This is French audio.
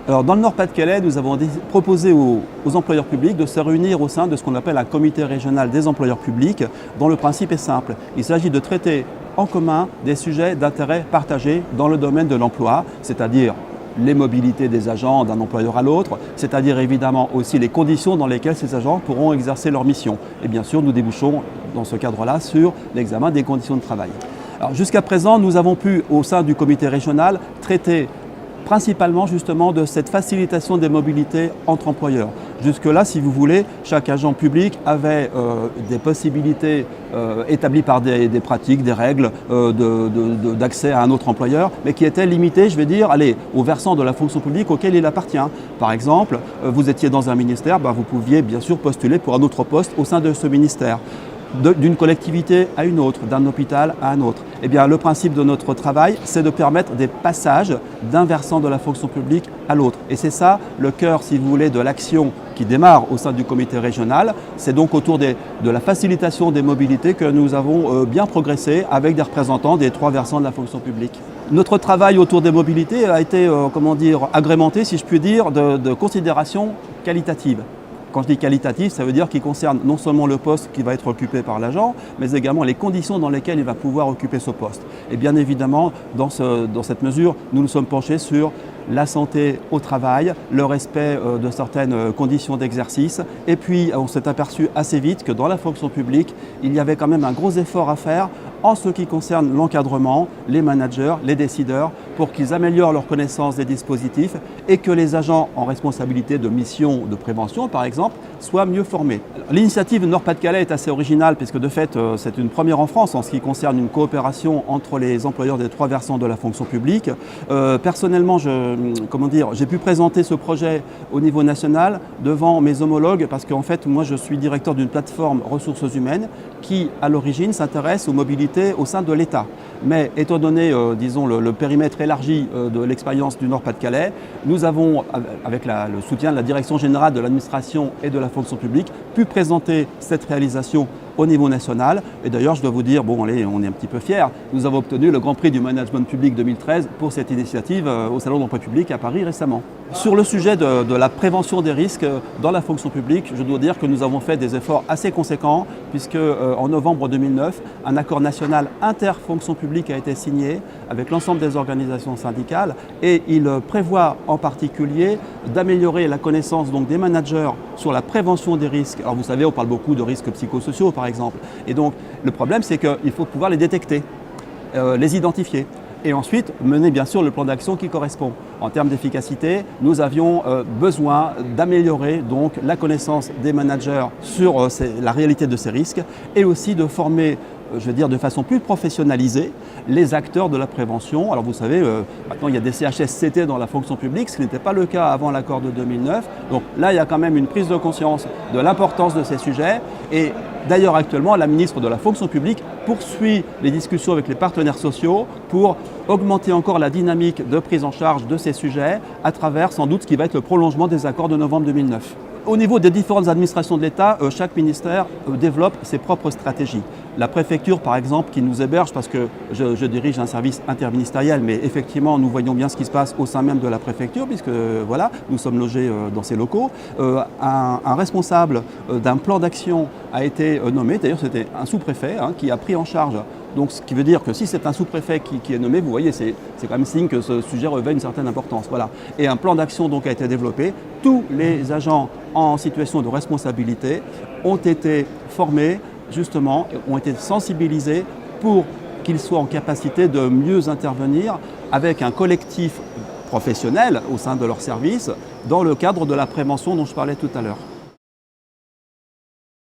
Alors, dans le Nord-Pas-de-Calais, nous avons proposé aux employeurs publics de se réunir au sein de ce qu'on appelle un comité régional des employeurs publics, dont le principe est simple. Il s'agit de traiter en commun des sujets d'intérêt partagé dans le domaine de l'emploi, c'est-à-dire les mobilités des agents d'un employeur à l'autre, c'est-à-dire évidemment aussi les conditions dans lesquelles ces agents pourront exercer leur mission. Et bien sûr, nous débouchons dans ce cadre-là sur l'examen des conditions de travail. Alors, jusqu'à présent, nous avons pu, au sein du comité régional, traiter principalement justement de cette facilitation des mobilités entre employeurs. Jusque-là, si vous voulez, chaque agent public avait des possibilités établies par des pratiques, des règles d'accès à un autre employeur, mais qui étaient limitées, je vais dire, au versant de la fonction publique auquel il appartient. Par exemple, vous étiez dans un ministère, vous pouviez bien sûr postuler pour un autre poste au sein de ce ministère. D'une collectivité à une autre, d'un hôpital à un autre. Eh bien, le principe de notre travail, c'est de permettre des passages d'un versant de la fonction publique à l'autre. Et c'est ça le cœur, si vous voulez, de l'action qui démarre au sein du comité régional. C'est donc autour de la facilitation des mobilités que nous avons bien progressé avec des représentants des 3 versants de la fonction publique. Notre travail autour des mobilités a été, agrémenté, si je puis dire, de considérations qualitatives. Quand je dis qualitatif, ça veut dire qu'il concerne non seulement le poste qui va être occupé par l'agent, mais également les conditions dans lesquelles il va pouvoir occuper ce poste. Et bien évidemment, dans cette mesure, nous nous sommes penchés sur la santé au travail, le respect de certaines conditions d'exercice. Et puis, on s'est aperçu assez vite que dans la fonction publique, il y avait quand même un gros effort à faire en ce qui concerne l'encadrement, les managers, les décideurs, pour qu'ils améliorent leur connaissance des dispositifs et que les agents en responsabilité de mission de prévention, par exemple, soient mieux formés. L'initiative Nord-Pas-de-Calais est assez originale puisque de fait, c'est une première en France en ce qui concerne une coopération entre les employeurs des 3 versants de la fonction publique. Personnellement, j'ai pu présenter ce projet au niveau national devant mes homologues parce qu'en fait, moi, je suis directeur d'une plateforme ressources humaines qui, à l'origine, s'intéresse aux mobilités au sein de l'État. Mais étant donné, le périmètre élargi de l'expérience du Nord-Pas-de-Calais, nous avons, avec le soutien de la Direction générale de l'administration et de la fonction publique, pu présenter cette réalisation au niveau national. Et d'ailleurs, je dois vous dire, on est un petit peu fiers, nous avons obtenu le Grand Prix du Management Public 2013 pour cette initiative au Salon de l'Emploi Public à Paris récemment. Sur le sujet de la prévention des risques dans la fonction publique, je dois dire que nous avons fait des efforts assez conséquents puisque en novembre 2009, un accord national interfonction publique a été signé avec l'ensemble des organisations syndicales et il prévoit en particulier d'améliorer la connaissance donc, des managers sur la prévention des risques. Alors vous savez, on parle beaucoup de risques psychosociaux par exemple. Et donc le problème c'est qu'il faut pouvoir les détecter, les identifier. Et ensuite, mener bien sûr le plan d'action qui correspond. En termes d'efficacité, nous avions besoin d'améliorer donc la connaissance des managers sur la réalité de ces risques et aussi de former, de façon plus professionnalisée, les acteurs de la prévention. Alors vous savez, maintenant il y a des CHSCT dans la fonction publique, ce qui n'était pas le cas avant l'accord de 2009. Donc là, il y a quand même une prise de conscience de l'importance de ces sujets. Et d'ailleurs, actuellement, la ministre de la fonction publique poursuit les discussions avec les partenaires sociaux pour augmenter encore la dynamique de prise en charge de ces sujets à travers sans doute ce qui va être le prolongement des accords de novembre 2009. Au niveau des différentes administrations de l'État, chaque ministère développe ses propres stratégies. La préfecture, par exemple, qui nous héberge, parce que je dirige un service interministériel, mais effectivement, nous voyons bien ce qui se passe au sein même de la préfecture, puisque voilà, nous sommes logés dans ces locaux. Un responsable d'un plan d'action a été nommé, d'ailleurs c'était un sous-préfet qui a pris en charge. Donc, ce qui veut dire que si c'est un sous-préfet qui est nommé, vous voyez, c'est quand même signe que ce sujet revêt une certaine importance. Voilà. Et un plan d'action donc a été développé. Tous les agents en situation de responsabilité ont été formés, justement, ont été sensibilisés pour qu'ils soient en capacité de mieux intervenir avec un collectif professionnel au sein de leur service dans le cadre de la prévention dont je parlais tout à l'heure.